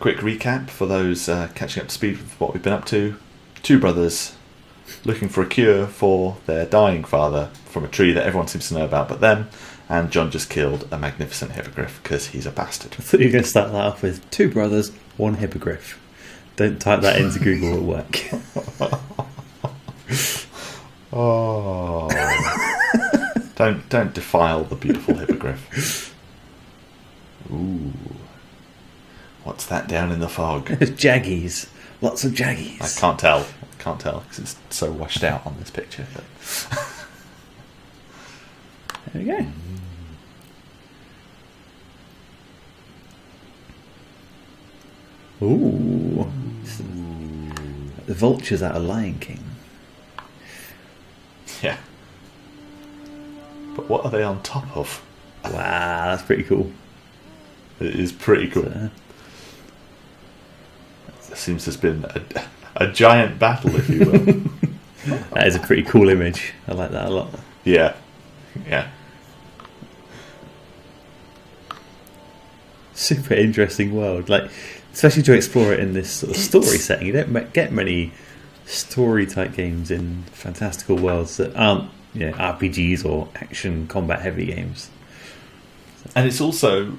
quick recap for those catching up to speed with what we've been up to. 2 brothers looking for a cure for their dying father from a tree that everyone seems to know about but them, and John just killed a magnificent hippogriff because he's a bastard. I thought you were going to start that off with 2 brothers, 1 hippogriff. Don't type that into Google at work. Oh. Don't defile the beautiful hippogriff. Ooh. What's that down in the fog? There's jaggies. Lots of jaggies. I can't tell because it's so washed out on this picture. But there we go. Ooh. The vultures out of Lion King. Yeah. But what are they on top of? Wow, that's pretty cool. It is pretty cool. There seems to have been a giant battle, if you will. That is a pretty cool image. I like that a lot. Yeah. Yeah. Super interesting world. Like, especially to explore it in this sort of story setting. You don't get many story type games in fantastical worlds that aren't RPGs or action combat heavy games. And it's also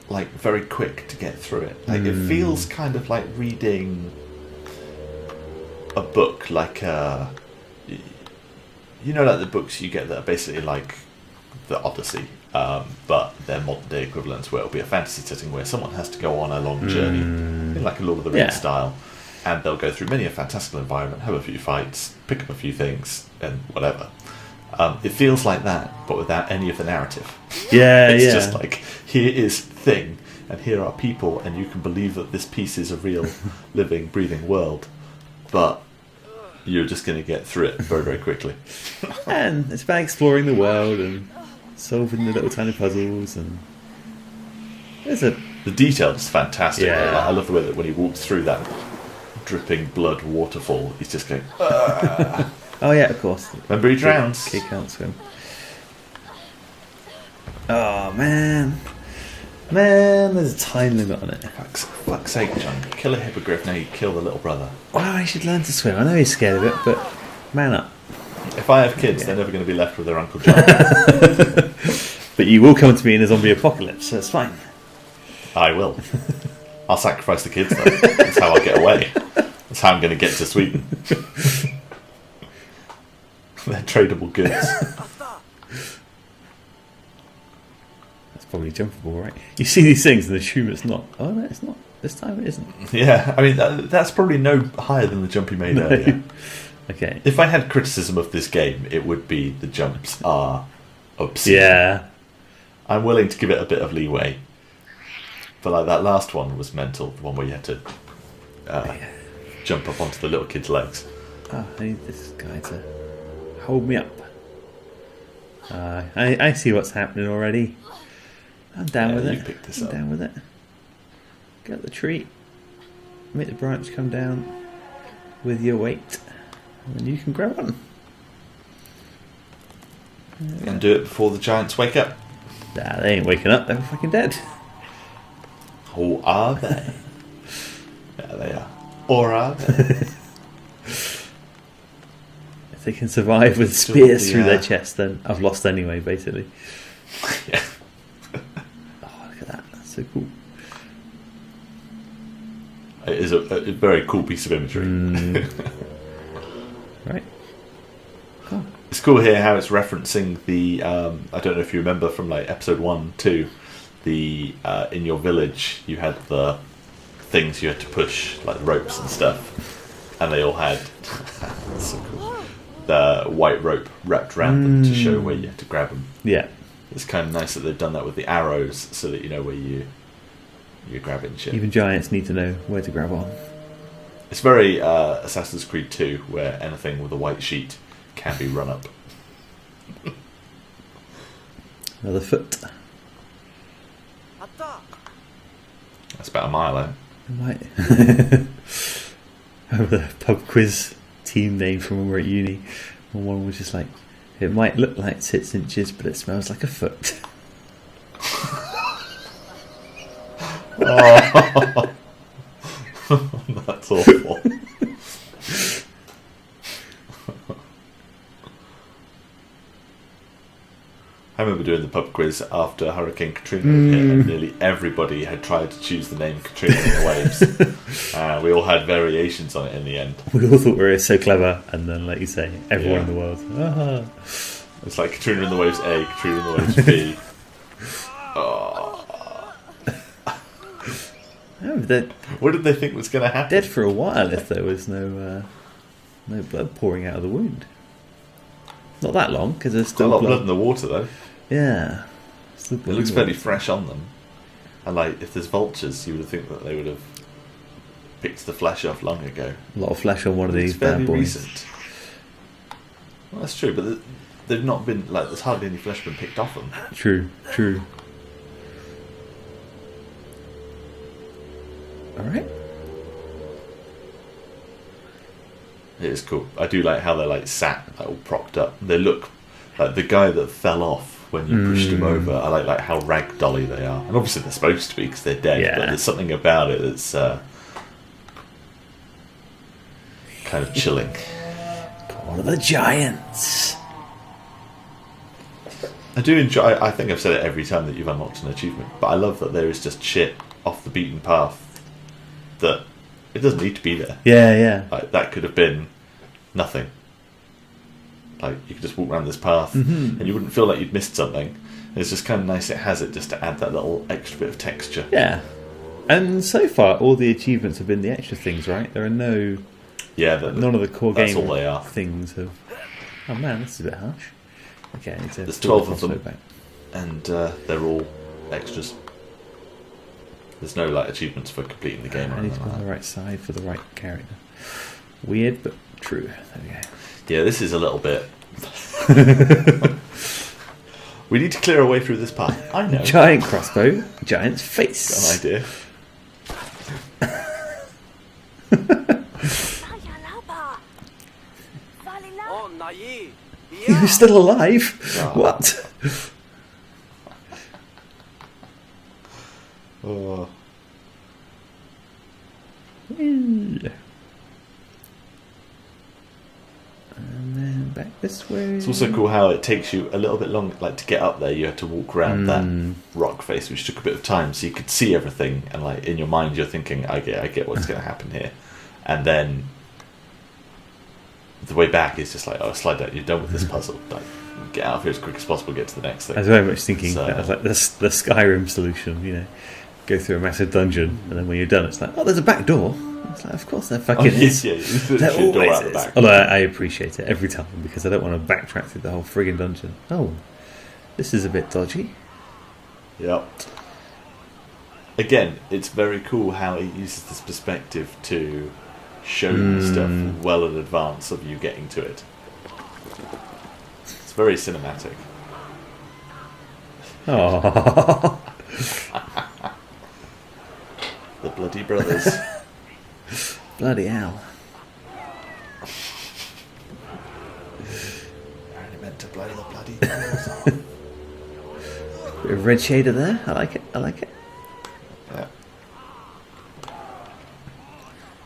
like very quick to get through it. Like it feels kind of like reading a book, like like the books you get that are basically like the Odyssey, but they're modern day equivalents where it'll be a fantasy setting where someone has to go on a long journey in like a Lord of the Rings style, and they'll go through many a fantastical environment, have a few fights, pick up a few things, and whatever. It feels like that, but without any of the narrative. It's just like, here is thing, and here are people, and you can believe that this piece is a real, living, breathing world, but you're just going to get through it very, very quickly. And it's about exploring the world and solving the little tiny puzzles, and the detail is fantastic. Yeah. I love the way that when he walks through that dripping blood waterfall, he's just going, Oh yeah, of course. Remember he drowns. He can't swim. Oh man, there's a time limit on it. Fuck's sake, John! Kill a hippogriff, now you kill the little brother. Wow, he should learn to swim. I know he's scared of it, but man up. If I have kids, they're never going to be left with their Uncle John. But you will come to me in a zombie apocalypse, so it's fine. I will. I'll sacrifice the kids though. That's how I'll get away. That's how I'm going to get to Sweden. They're tradable goods. That's probably jumpable, right? You see these things and assume it's not. Oh no, it's not. This time it isn't. Yeah, I mean that's probably no higher than the jump he made earlier. Okay. If I had criticism of this game, it would be the jumps are obscene. Yeah. I'm willing to give it a bit of leeway, but like that last one was mental. The one where you had to jump up onto the little kid's legs. Oh, I need this guy to hold me up. I see what's happening already. I'm down with it. You picked this up. Down with it. Get the tree. Make the branch come down with your weight, and then you can grab one. And do it before the giants wake up. Nah, they ain't waking up. They're fucking dead. Or are they? Yeah, they are. Or are they? If they can survive with spears through their chest, then I've lost anyway, basically. Yeah. Oh, look at that. That's so cool. It is a very cool piece of imagery. Right. Cool. It's cool here how it's referencing the I don't know if you remember from like episode 1, 2, the in your village you had the things you had to push, like ropes and stuff, and they all had that's so cool, the white rope wrapped around them to show where you had to grab them. Yeah. It's kind of nice that they've done that with the arrows so that you know where you grab it and shit. Even giants need to know where to grab on. It's very Assassin's Creed 2, where anything with a white sheet can be run up. Another foot. That's about a mile out. Right. I have a pub quiz team name from when we were at uni, and one was just like, it might look like 6 inches, but it smells like a foot. Oh. remember doing the pub quiz after Hurricane Katrina hit, and nearly everybody had tried to choose the name Katrina in the Waves. We all had variations on it in the end. We all thought we were so clever, and then, like you say, everyone in the world. Ah. It's like Katrina in the Waves A, Katrina in the Waves B. Oh, what did they think was going to happen? Dead for a while if there was no blood pouring out of the wound. Not that long, because there's still a lot of blood in the water, though. Yeah. It looks fairly fresh on them. And like, if there's vultures, you would think that they would have picked the flesh off long ago. A lot of flesh on one of these bad boys. Recent. Well, that's true, but they've not been, like, there's hardly any flesh been picked off them. True. Alright. It is cool. I do like how they're like sat, like, all propped up. They look like the guy that fell off when you pushed him over. I like how ragdolly they are, and obviously they're supposed to be because they're dead. Yeah. But there's something about it that's kind of chilling. One of the giants. I do enjoy. I think I've said it every time that you've unlocked an achievement, but I love that there is just shit off the beaten path that it doesn't need to be there. Yeah. Like, that could have been nothing. Like, you could just walk around this path and you wouldn't feel like you'd missed something. It's just kind of nice it has it just to add that little extra bit of texture. Yeah. And so far, all the achievements have been the extra things, right? There are none of the core game all they are. Things have... Oh man, this is a bit harsh. Okay, I need to... There's 12 of them, back. and they're all extras. There's no like achievements for completing the game. I need to be on the right side for the right character. Weird, but true. There we go. Yeah, this is a little bit... We need to clear our way through this path. I know. Giant crossbow, giant's face. Got an idea. You're still alive? Oh. What? Oh. And then back this way. It's also cool how it takes you a little bit long, like to get up there. You had to walk around that rock face, which took a bit of time, so you could see everything. And like in your mind, you're thinking, "I get what's going to happen here," and then the way back is just like, "Oh, slide down. You're done with this puzzle. Like, get out of here as quick as possible. Get to the next thing." I was very much thinking that was like the Skyrim solution. You know, go through a massive dungeon, and then when you're done, it's like, "Oh, there's a back door." It's like, of course there fucking is. Yeah, there always is. Back. Although I appreciate it every time because I don't want to backtrack through the whole friggin' dungeon. Oh, this is a bit dodgy. Yep. Again, it's very cool how it uses this perspective to show you stuff well in advance of you getting to it. It's very cinematic. Oh, The bloody brothers. bloody hell! I only meant to blow the bloody brothers off. Bit of red shader there. I like it. Yeah.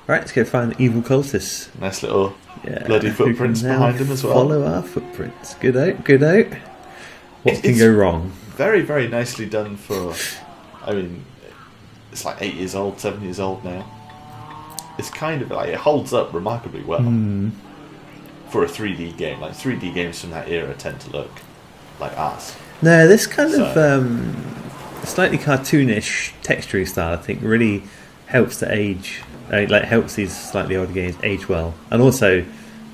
Right, let's go find the evil cultists. Nice little Yeah, bloody who can footprints now behind him as well. Follow our footprints. Good out. What can It's go wrong? Very, very nicely done for... I mean, it's like 8 years old, 7 years old now. It's kind of like... It holds up remarkably well for a 3D game. Like, 3D games from that era tend to look like us. No, this kind of slightly cartoonish, textury style, I think, really helps to age... helps these slightly older games age well. And also,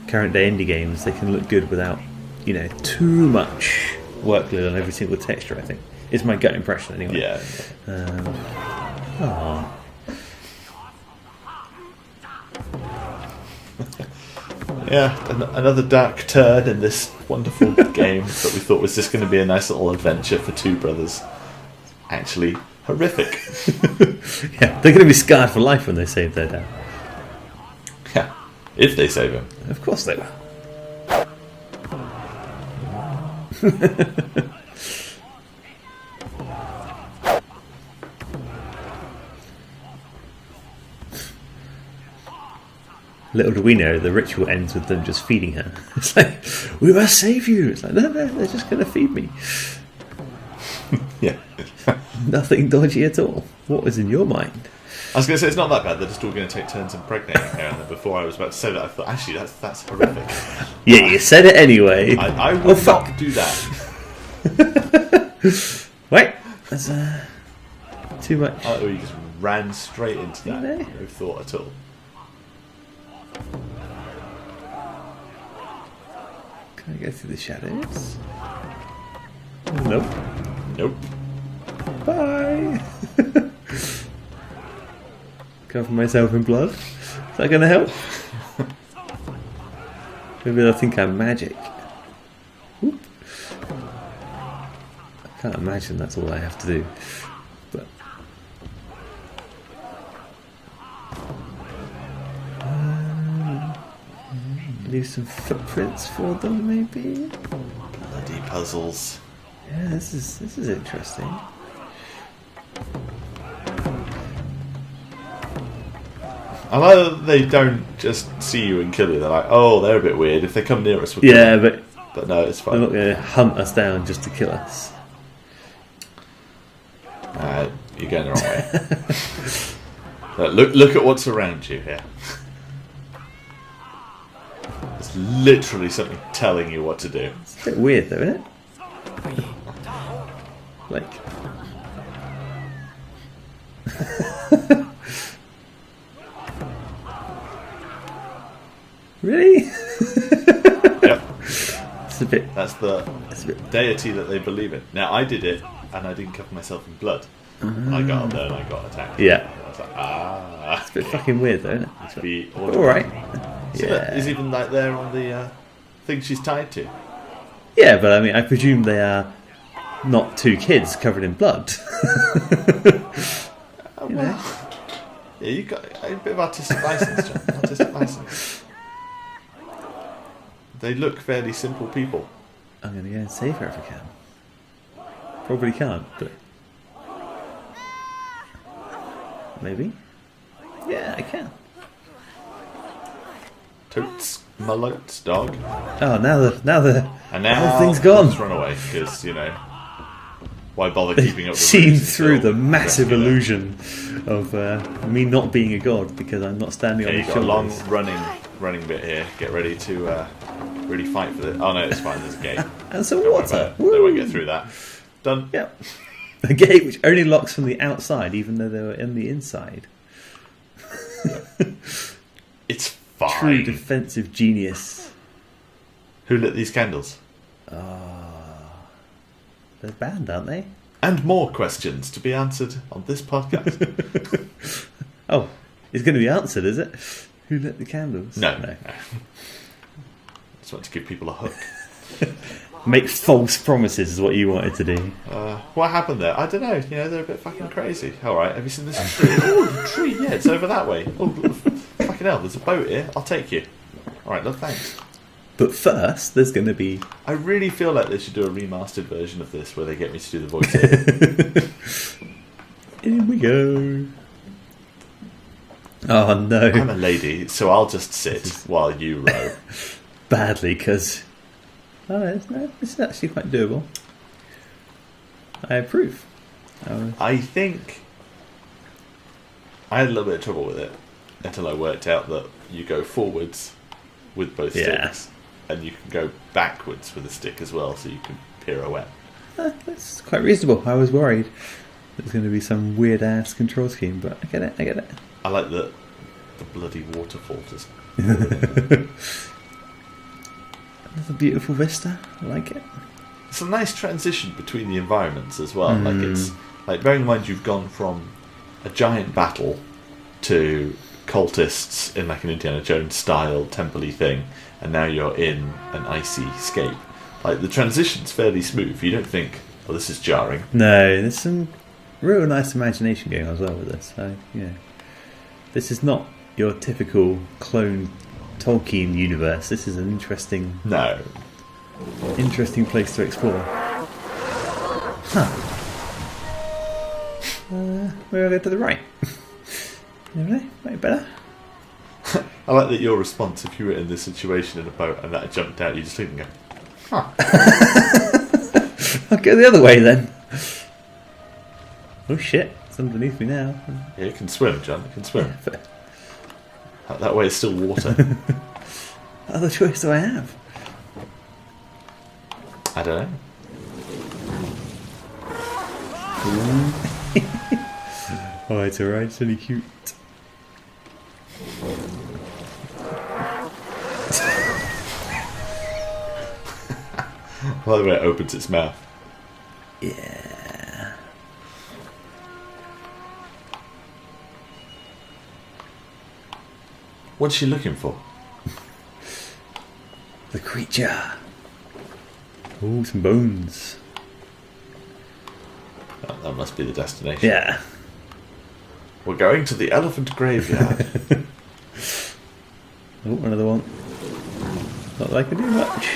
current day indie games, they can look good without, too much workload on every single texture, I think. It's my gut impression, anyway. Yeah. Yeah, another dark turn in this wonderful game that we thought was just going to be a nice little adventure for two brothers. Actually, horrific. Yeah, they're going to be scarred for life when they save their dad. Yeah, if they save him. Of course they will. Little do we know, the ritual ends with them just feeding her. It's like, we must save you. It's like, no, they're just going to feed me. Yeah. Nothing dodgy at all. What was in your mind? I was going to say it's not that bad. They're just all going to take turns impregnating her. And then before I was about to say that, I thought actually that's horrific. Yeah, you said it anyway. I would not do that. Wait, that's too much. Oh, you just ran straight into that. Yeah. No thought at all. Can I go through the shadows? Nope. Nope. Bye. Cover myself in blood. Is that going to help? Maybe they'll think I'm magic. Oop. I can't imagine that's all I have to do. But leave some footprints for them, maybe. Bloody puzzles. Yeah, this is interesting. I like that they don't just see you and kill you. They're like, oh, they're a bit weird. If they come near us, we'll kill Yeah, them. But no, it's they're fine. not going to hunt us down just to kill us. You're going the wrong way. Look at what's around you here. It's literally something telling you what to do. It's a bit weird, though, isn't it? Like, really? Yep. It's a bit. That's the It's a bit. deity that they believe in. Now, I did it, and I didn't cover myself in blood. I got up there and I got attacked. Yeah. I was like, It's a bit fucking weird, though, isn't it? to be All right. See that? Yeah. Is even like there on the thing she's tied to. Yeah, but I mean, I presume they are not two kids covered in blood. Oh, well. Yeah, you got a bit of artistic license, John. Artistic license. They look fairly simple people. I'm going to go and save her if I can. Probably can't, but maybe. Yeah, I can. Toots, malotes, dog. Oh, now the And now whole thing's gone. Just run away because why bother keeping up? Seen rules through until the massive rescue them? illusion of me not being a god because I'm not standing Okay, on you've the got a long shoulders. running bit here. Get ready to really fight for this. Oh no, it's fine. There's a gate. And some Don't worry water. about it. They won't get through that. Done. Yep. A gate which only locks from the outside, even though they were in the inside. It's True fine. defensive genius. Who lit these candles? They're banned, aren't they? And more questions to be answered on this podcast. Oh, it's going to be answered, is it? Who lit the candles? No. Just want to give people a hook. Make false promises is what you wanted to do. What happened there? I don't know. They're a bit fucking crazy. All right, have you seen this tree? Oh, the tree. Yeah, it's over that way. Oh, fucking hell! There's a boat here. I'll take you. All right, love, thanks. But first, there's going to be... I really feel like they should do a remastered version of this where they get me to do the voice. In we go. Oh, no. I'm a lady, so I'll just sit while you row. Badly, because... Oh, no, this is actually quite doable. I approve. I think I had a little bit of trouble with it until I worked out that you go forwards with both sticks, and you can go backwards with a stick as well, so you can pirouette. That's quite reasonable. I was worried there's going to be some weird-ass control scheme, but I get it. I like the bloody waterfall. Just Another beautiful vista. I like it. it's a nice transition between the environments as well. Like it's like, bearing in mind you've gone from a giant battle to cultists in like an Indiana Jones style temple-y thing, and now you're in an icy scape. Like the transition's fairly smooth. You don't think, oh, this is jarring. No, there's some real nice imagination going on as well with this. So, this is not your typical clone Tolkien universe. This is an interesting place to explore. We'll go to the right. Might better. I like that your response, if you were in this situation in a boat and that jumped out, you just look and go, huh. I'll go the other way then. Oh shit, it's underneath me now. Yeah, it can swim, John. It can swim. Yeah, but That way it's still water. what other choice do I have? I don't know. Oh, it's alright, it's only cute. By the way, it opens its mouth. Yeah. What's she looking for? The creature. Oh, some bones. That must be the destination. Yeah. We're going to the elephant graveyard. Oh, another one. Not like I do much.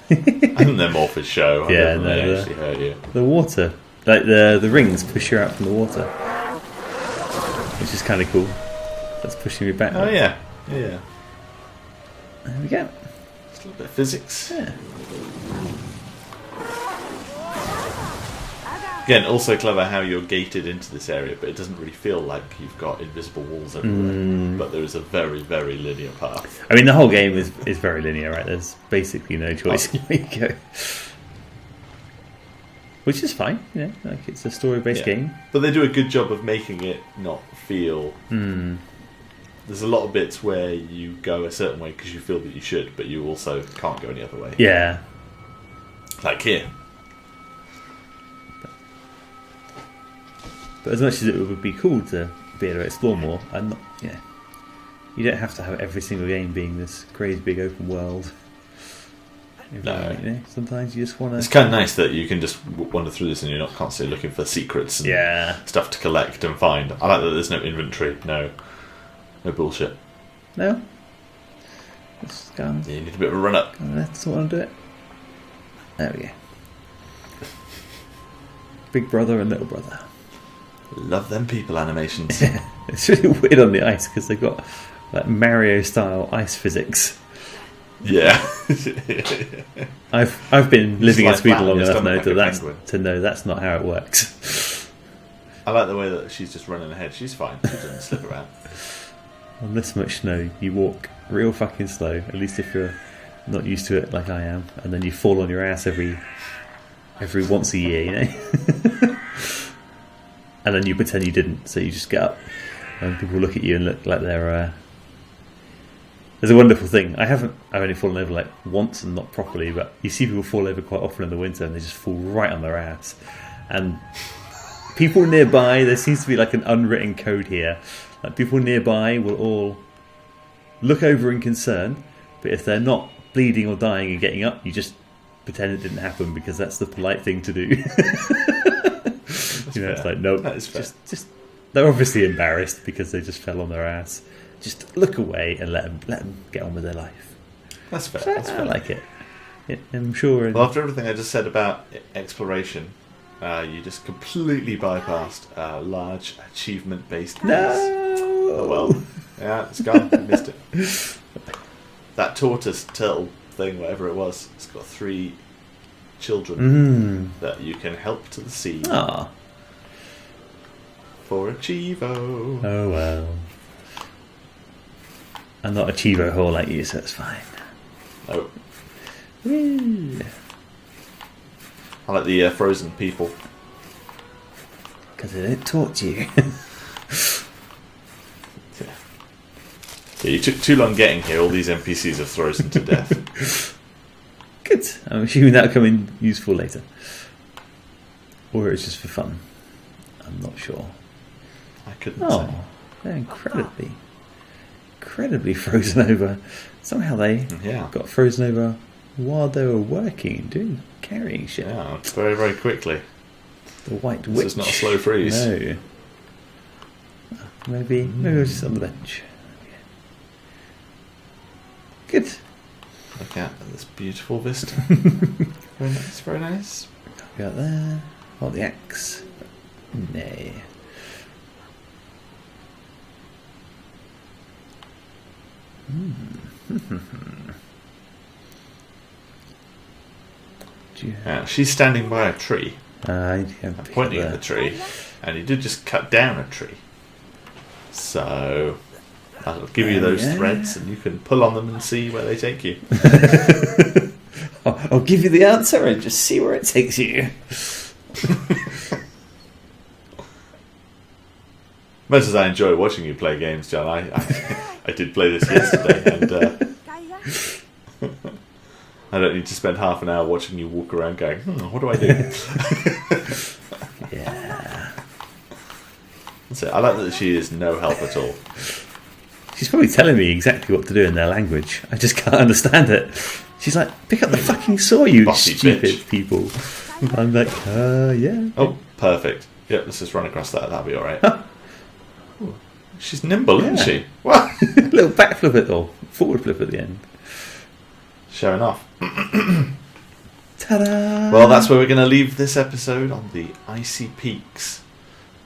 I think they're more for show. Yeah, They no, actually hurt you. The water. Like the rings push you out from the water. Which is kind of cool. That's pushing me back. Oh, yeah. Yeah. There we go. It's a little bit of physics. Yeah. Again, also clever how you're gated into this area, but it doesn't really feel like you've got invisible walls everywhere. But there is a very, very linear path. I mean, the whole game is very linear, right? There's basically no choice where you go. Which is fine, you know, like it's a story-based game. But they do a good job of making it not feel... There's a lot of bits where you go a certain way because you feel that you should, but you also can't go any other way. Yeah. Like here. But as much as it would be cool to be able to explore more, I'm not. Yeah, you don't have to have every single game being this crazy big open world. No. You know, sometimes you just want to. It's kind of nice that you can just wander through this and you're not constantly looking for secrets and stuff to collect and find. I like that there's no inventory, no bullshit. No. Just go on. Yeah, you need a bit of a run up. Let's want to do it. There we go. Big brother and little brother. Love them people animations. Yeah, it's really weird on the ice because they've got like Mario style ice physics. Yeah. I've been living in like Sweden flat long on your enough stomach now like a penguin. to know that's not how it works. I like the way that she's just running ahead. She's fine. She doesn't slip around. On this much snow, you walk real fucking slow. At least if you're not used to it like I am, and then you fall on your ass every once a year, you know. And then you pretend you didn't, so you just get up, and people look at you and look like they're. There's a wonderful thing. I've only fallen over like once and not properly, but you see people fall over quite often in the winter, and they just fall right on their ass. And people nearby, there seems to be like an unwritten code here. Like people nearby will all look over in concern, but if they're not bleeding or dying and getting up, you just pretend it didn't happen because that's the polite thing to do. You know, it's like, nope, just they're obviously embarrassed because they just fell on their ass. Just look away and let them get on with their life. That's fair. So That's fair. I like it. Yeah, I'm sure. Well, after everything I just said about exploration, you just completely bypassed large achievement-based quiz. No. Oh well. Yeah, it's gone. I missed it. That tortoise turtle thing, whatever it was, it's got 3 children that you can help to the sea. Ah. For a Chivo. Oh well. I'm not a Chivo whore like you, so it's fine. Oh. Woo. I like the frozen people. Because they don't talk to you. Yeah, you took too long getting here. All these NPCs are frozen to death. Good. I'm assuming that'll come in useful later. Or it's just for fun. I'm not sure. I couldn't say. They're incredibly frozen over. Somehow they got frozen over while they were working, carrying shit. Yeah, very, very quickly. The White Witch. This is not a slow freeze. No. Maybe it was just on the bench. Good. Look at this beautiful vista. Very nice, very nice. Got there. Oh, the axe. Nay. She's standing by a tree. I'm pointing at the tree, and you did just cut down a tree. So I'll give you those threads, and you can pull on them and see where they take you. I'll give you the answer and just see where it takes you. Much as I enjoy watching you play games, John, I did play this yesterday, and I don't need to spend half an hour watching you walk around going, what do I do? Yeah. So I like that she is no help at all. She's probably telling me exactly what to do in their language. I just can't understand it. She's like, pick up the fucking saw, you Bossy stupid bitch. people. I'm like, yeah. Oh, perfect. Yep, let's just run across that. That'll be alright. She's nimble, isn't she? What? Little backflip it all. Forward flip at the end. Showing off. Ta-da! Well, that's where we're going to leave this episode, on the icy peaks,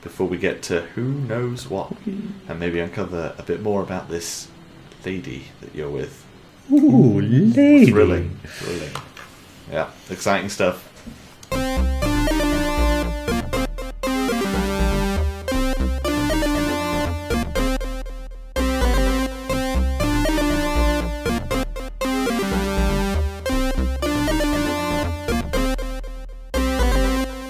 before we get to who knows what, and maybe uncover a bit more about this lady that you're with. Ooh, lady. Thrilling. Yeah, exciting stuff.